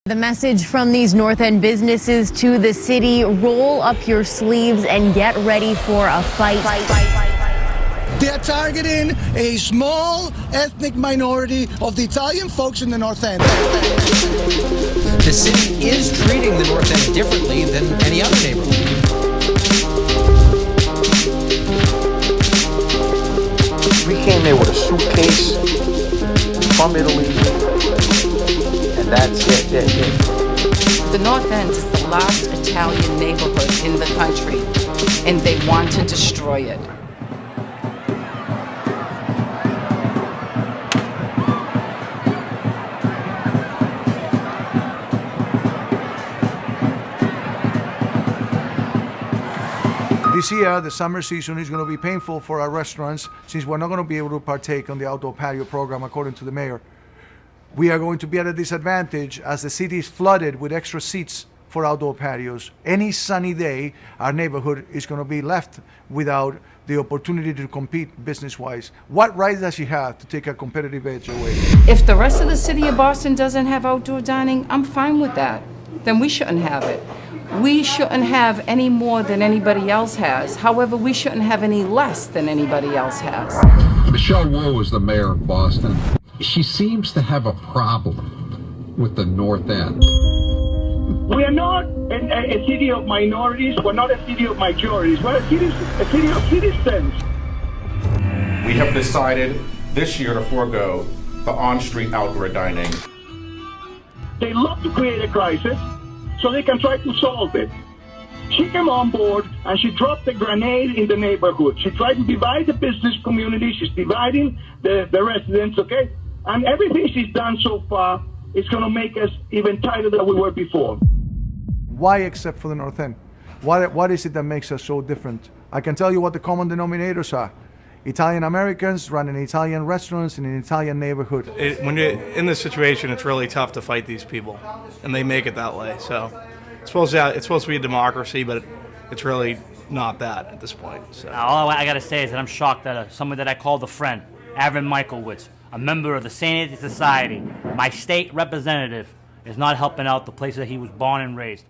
The message from these North End businesses to the city: roll up your sleeves and get ready for a fight. They're targeting a small ethnic minority of the Italian folks in the North End. The city is treating the North End differently than any other neighborhood. We came there with a suitcase from Italy, and that's it. The North End is the last Italian neighborhood in the country, and they want to destroy it. This year, the summer season is going to be painful for our restaurants since we're not going to be able to partake on the outdoor patio program, according to the mayor. We are going to be at a disadvantage as the city is flooded with extra seats for outdoor patios. Any sunny day, our neighborhood is going to be left without the opportunity to compete business-wise. What right does she have to take a competitive edge away? If the rest of the city of Boston doesn't have outdoor dining, I'm fine with that. Then we shouldn't have it. We shouldn't have any more than anybody else has. However, we shouldn't have any less than anybody else has. Michelle Wu is the mayor of Boston. She seems to have a problem with the North End. We are not a city of minorities. We're not a city of majorities. We're a city of citizens. We have decided this year to forego the on-street outdoor dining. They love to create a crisis so they can try to solve it. She came on board and she dropped a grenade in the neighborhood. She tried to divide the business community. She's dividing the residents, okay? And everything she's done so far is going to make us even tighter than we were before. Why except for the North End? What is it that makes us so different? I can tell you what the common denominators are. Italian Americans running Italian restaurants in an Italian neighborhood. When you're in this situation, it's really tough to fight these people, and they make it that way. So it's supposed to be a democracy, but it's really not that at this point. So. All I got to say is that I'm shocked that someone that I called a friend, Aaron Michaelwitz, a member of the Sanity Society, my state representative, is not helping out the place that he was born and raised.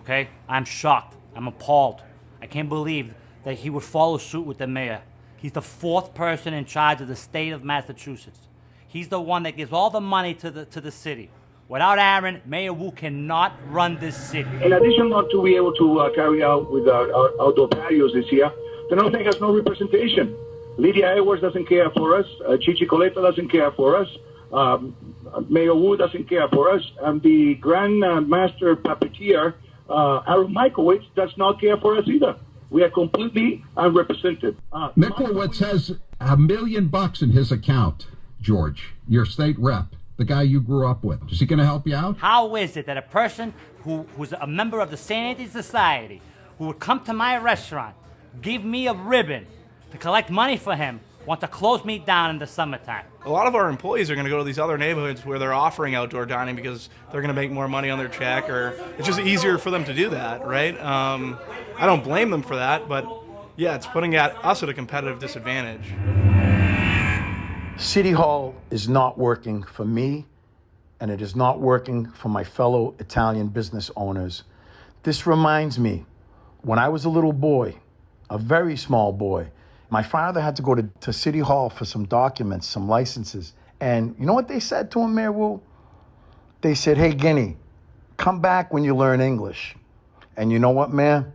Okay? I'm shocked. I'm appalled. I can't believe that he would follow suit with the mayor. He's the fourth person in charge of the state of Massachusetts. He's the one that gives all the money to the city. Without Aaron, Mayor Wu cannot run this city. In addition not to be able to carry out with our outdoor patios this year, the North End has no representation. Lydia Edwards doesn't care for us. Chichi Coletta doesn't care for us. Mayor Wu doesn't care for us. And the Grand Master Puppeteer, Aaron Michaelwitz, does not care for us either. We are completely unrepresented. Michaelwitz has $1 million in his account, George, your state rep, the guy you grew up with. Is he going to help you out? How is it that a person who's a member of the Sanity Society, who would come to my restaurant, give me a ribbon to collect money for him, wants to close me down in the summertime? A lot of our employees are going to go to these other neighborhoods where they're offering outdoor dining because they're going to make more money on their check, or it's just easier for them to do that, right? I don't blame them for that, but yeah, it's putting us at a competitive disadvantage. City Hall is not working for me, and it is not working for my fellow Italian business owners. This reminds me, when I was a little boy, a very small boy, my father had to go to City Hall for some documents, some licenses. And you know what they said to him, Mayor Wu? They said, "Hey, Guinea, come back when you learn English." And you know what, man?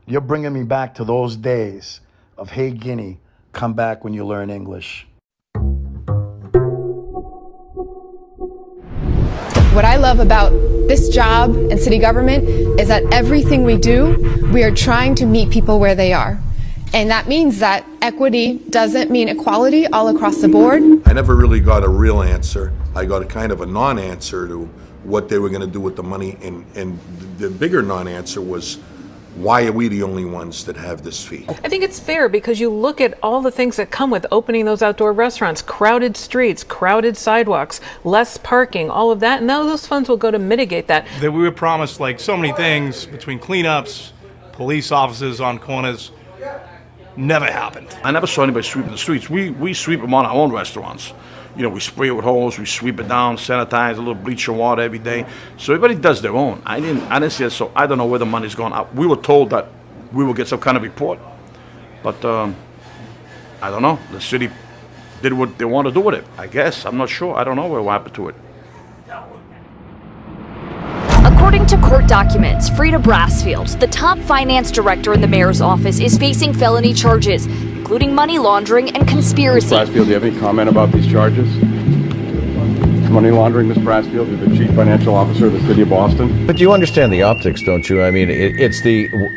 You're bringing me back to those days of, "Hey, Guinea, come back when you learn English." What I love about this job and city government is that everything we do, we are trying to meet people where they are. And that means that equity doesn't mean equality all across the board. I never really got a real answer. I got a kind of a non-answer to what they were going to do with the money. And the bigger non-answer was, why are we the only ones that have this fee? I think it's fair because you look at all the things that come with opening those outdoor restaurants: crowded streets, crowded sidewalks, less parking, all of that. And now those funds will go to mitigate that. We were promised like so many things between cleanups, police offices on corners. Never happened. I never saw anybody sweeping the streets. We sweep them on our own restaurants. You know, we spray it with hose, we sweep it down, sanitize, a little bleach and water every day. So everybody does their own. I didn't see it, so I don't know where the money's going. We were told that we will get some kind of report, but I don't know. The city did what they want to do with it, I guess. I'm not sure. I don't know what happened to it. According to court documents, Frida Brassfield, the top finance director in the mayor's office, is facing felony charges, including money laundering and conspiracy. Ms. Brassfield, do you have any comment about these charges? Money laundering, Ms. Brassfield, you're the chief financial officer of the city of Boston. But you understand the optics, don't you? I mean,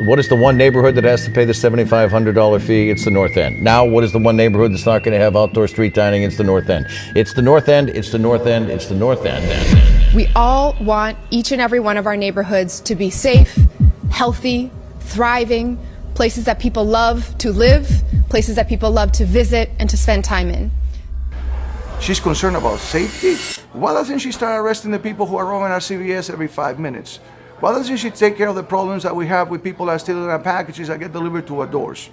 what is the one neighborhood that has to pay the $7,500 fee? It's the North End. Now, what is the one neighborhood that's not going to have outdoor street dining? It's the North End. It's the North End, it's the North End, it's the North End. We all want each and every one of our neighborhoods to be safe, healthy, thriving, places that people love to live, places that people love to visit and to spend time in. She's concerned about safety. Why doesn't she start arresting the people who are roaming our CVS every 5 minutes? Why doesn't she take care of the problems that we have with people that are stealing our packages that get delivered to our doors?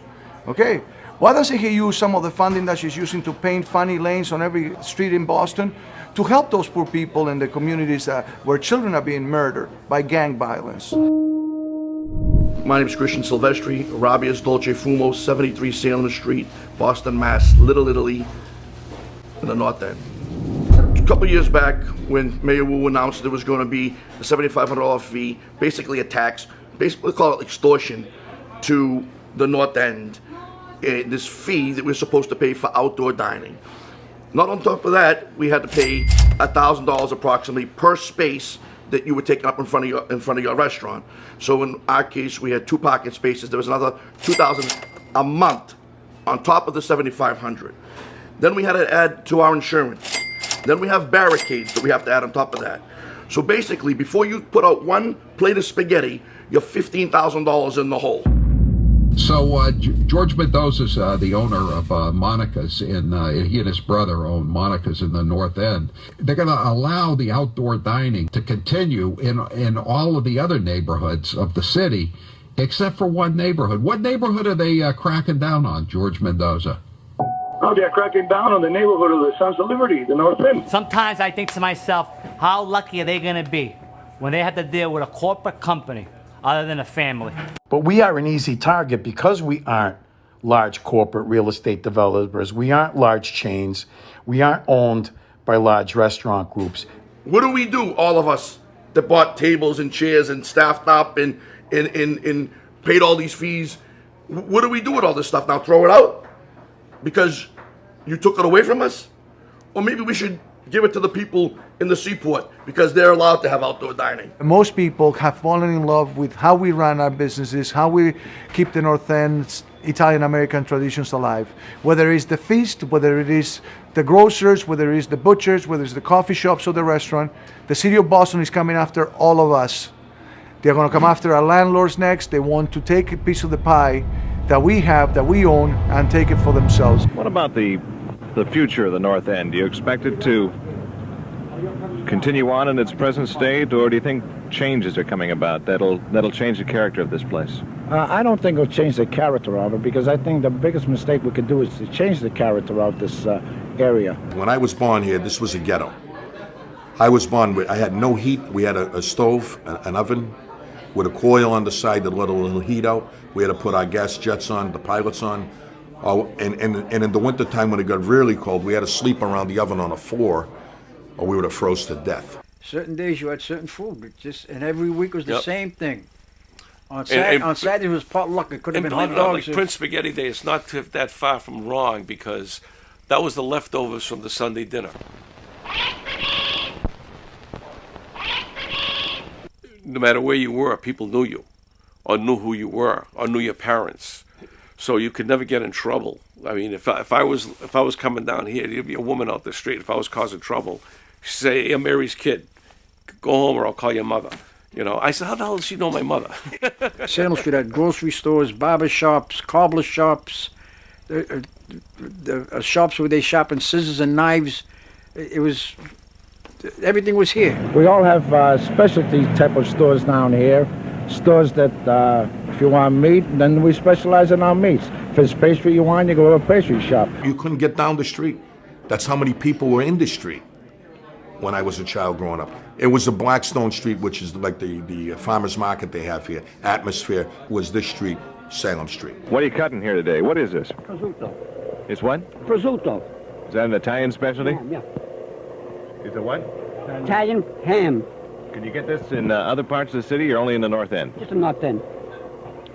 Okay? Why doesn't he use some of the funding that she's using to paint funny lanes on every street in Boston to help those poor people in the communities where children are being murdered by gang violence? My name is Christian Silvestri, Arabia's Dolce Fumo, 73 Salem Street, Boston, Mass, Little Italy, in the North End. A couple of years back, when Mayor Wu announced there was going to be a $7,500 fee, basically a tax, basically call it extortion, to the North End, this fee that we're supposed to pay for outdoor dining. Not on top of that, we had to pay $1,000 approximately per space that you were taking up in front of your restaurant. So in our case, we had 2 parking spaces. There was another $2,000 a month on top of the $7,500. Then we had to add to our insurance. Then we have barricades that we have to add on top of that. So basically, before you put out one plate of spaghetti, you're $15,000 in the hole. So George Mendoza's the owner of Monica's, he and his brother own Monica's in the North End. They're going to allow the outdoor dining to continue in all of the other neighborhoods of the city, except for one neighborhood. What neighborhood are they cracking down on, George Mendoza? Oh, they're cracking down on the neighborhood of the Sons of Liberty, the North End. Sometimes I think to myself, how lucky are they going to be when they have to deal with a corporate company other than a family? But we are an easy target because we aren't large corporate real estate developers. We aren't large chains. We aren't owned by large restaurant groups. What do, all of us that bought tables and chairs and staffed up and paid all these fees? What do we do with all this stuff now? Throw it out? Because you took it away from us? Or maybe we should give it to the people in the seaport because they're allowed to have outdoor dining. Most people have fallen in love with how we run our businesses, how we keep the North End's Italian-American traditions alive. Whether it's the feast, whether it is the grocers, whether it is the butchers, whether it's the coffee shops or the restaurant, the city of Boston is coming after all of us. They're going to come after our landlords next. They want to take a piece of the pie that we have, that we own, and take it for themselves. What about the future of the North End? Do you expect it to continue on in its present state, or do you think changes are coming about that'll change the character of this place? I don't think it'll change the character of it, because I think the biggest mistake we could do is to change the character of this area. When I was born here, this was a ghetto. I was born with, I had no heat. We had a stove, an oven, with a coil on the side that let a little heat out. We had to put our gas jets on, the pilots on. And in the winter time when it got really cold, we had to sleep around the oven on the floor, or we would have froze to death. Certain days you had certain food, and every week was the same thing. On Saturday it was potluck. It could have been hot dogs. Like Prince Spaghetti Day, it's not that far from wrong, because that was the leftovers from the Sunday dinner. No matter where you were, people knew you, or knew who you were, or knew your parents. So you could never get in trouble. I mean, if I was coming down here, there'd be a woman out the street. If I was causing trouble, she'd say, "Hey, I'm Mary's kid. Go home, or I'll call your mother." You know, I said, "How the hell does she know my mother?" Salem Street had grocery stores, barber shops, cobbler shops, shops where they shop in scissors and knives. It was, everything was here. We all have specialty type of stores down here, stores that If you want meat, then we specialize in our meats. If it's pastry you want, you go to a pastry shop. You couldn't get down the street. That's how many people were in the street when I was a child growing up. It was the Blackstone Street, which is like the farmer's market they have here. Atmosphere was this street, Salem Street. What are you cutting here today? What is this? Prosciutto. It's what? Prosciutto. Is that an Italian specialty? Yeah. It's a what? Italian ham. Can you get this in other parts of the city or only in the North End? Just a North End.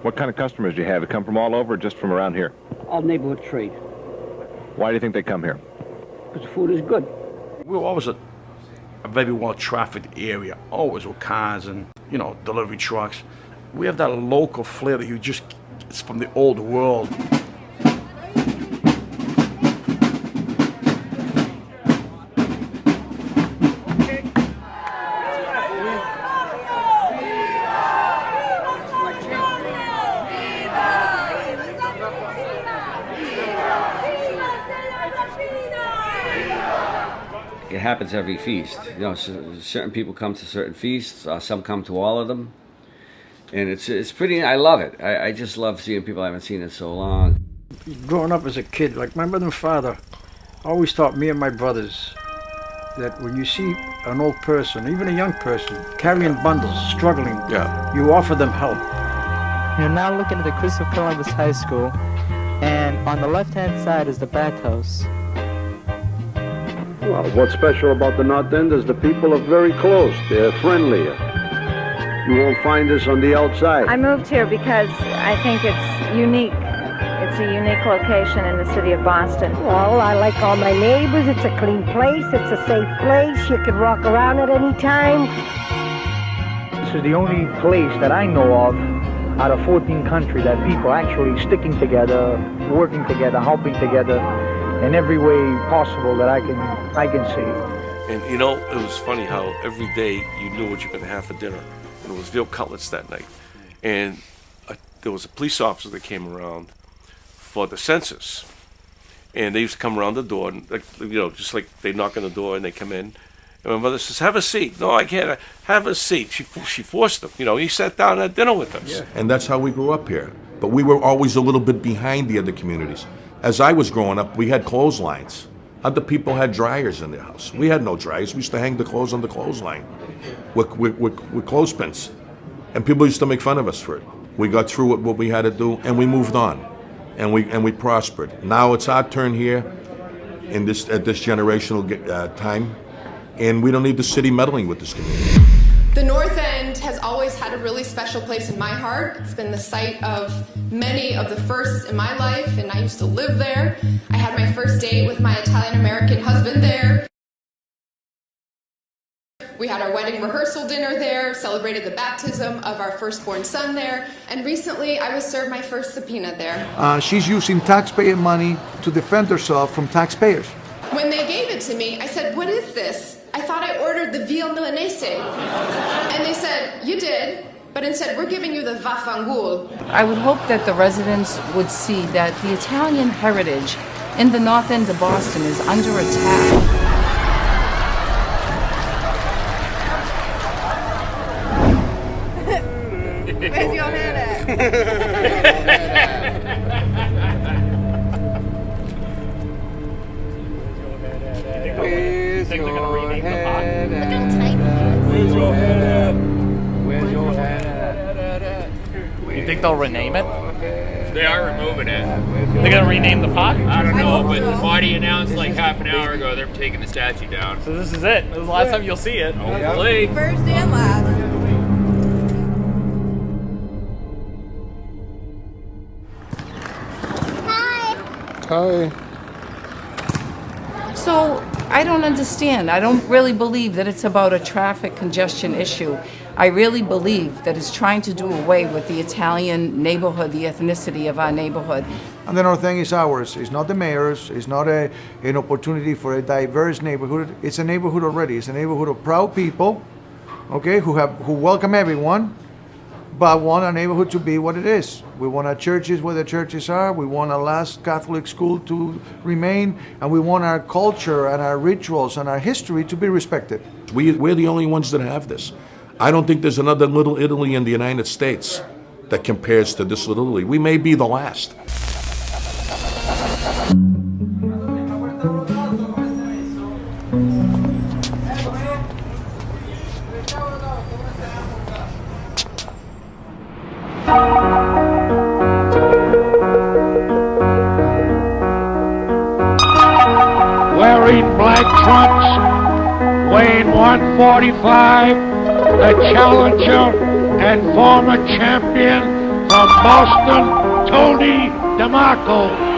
What kind of customers do you have? They come from all over or just from around here? All neighborhood trade. Why do you think they come here? Because the food is good. We're always a very well-trafficked area, always with cars and, delivery trucks. We have that local flair that it's from the old world. It happens every feast. Certain people come to certain feasts. Some come to all of them, and it's pretty. I love it. I just love seeing people I haven't seen in so long. Growing up as a kid, like my mother and father, always taught me and my brothers that when you see an old person, even a young person, carrying bundles, struggling, you offer them help. You're now looking at the Christopher Columbus High School, and on the left-hand side is the bathhouse. Well, what's special about the North End is the people are very close. They're friendly. You won't find this on the outside. I moved here because I think it's unique. It's a unique location in the city of Boston. Well, I like all my neighbors. It's a clean place. It's a safe place. You can walk around at any time. This is the only place that I know of out of 14 countries that people actually sticking together, working together, helping together in every way possible that I can see. And it was funny how every day you knew what you were going to have for dinner. And it was veal cutlets that night. And there was a police officer that came around for the census. And they used to come around the door, and just like they knock on the door and they come in. And my mother says, "Have a seat." "No, I can't. Have a seat." She forced him. He sat down at dinner with us. Yeah. And that's how we grew up here. But we were always a little bit behind the other communities. As I was growing up, we had clotheslines. Other people had dryers in their house. We had no dryers. We used to hang the clothes on the clothesline with clothespins. And people used to make fun of us for it. We got through what we had to do, and we moved on. And we prospered. Now it's our turn here at this generational time, and we don't need the city meddling with this community. The North End has always had a really special place in my heart. It's been the site of many of the firsts in my life, and I used to live there. I had my first date with my Italian-American husband there. We had our wedding rehearsal dinner there, celebrated the baptism of our firstborn son there, and recently I was served my first subpoena there. She's using taxpayer money to defend herself from taxpayers. When they gave it to me, I said, "What is this? I thought I ordered the veal milanese." And they said, "You did, but instead we're giving you the vaffanculo." I would hope that the residents would see that the Italian heritage in the North End of Boston is under attack. Where's your head at? Where's your head at? Where's your head at? Where's your head at? You think they'll rename it? They are removing it. They're gonna rename the park? I don't know, but the party announced like half an hour ago they're taking the statue down. So this is it. This is the last time you'll see it. Hopefully. First and last. Hi. So I don't understand. I don't really believe that it's about a traffic congestion issue. I really believe that it's trying to do away with the Italian neighborhood, the ethnicity of our neighborhood. And the North End is ours. It's not the mayor's. It's not an opportunity for a diverse neighborhood. It's a neighborhood already. It's a neighborhood of proud people, okay, who welcome everyone, but want our neighborhood to be what it is. We want our churches where the churches are. We want our last Catholic school to remain, and we want our culture and our rituals and our history to be respected. We're the only ones that have this. I don't think there's another Little Italy in the United States that compares to this Little Italy. We may be the last. Wearing black trunks, weighing 145, the challenger and former champion from Boston, Tony DeMarco.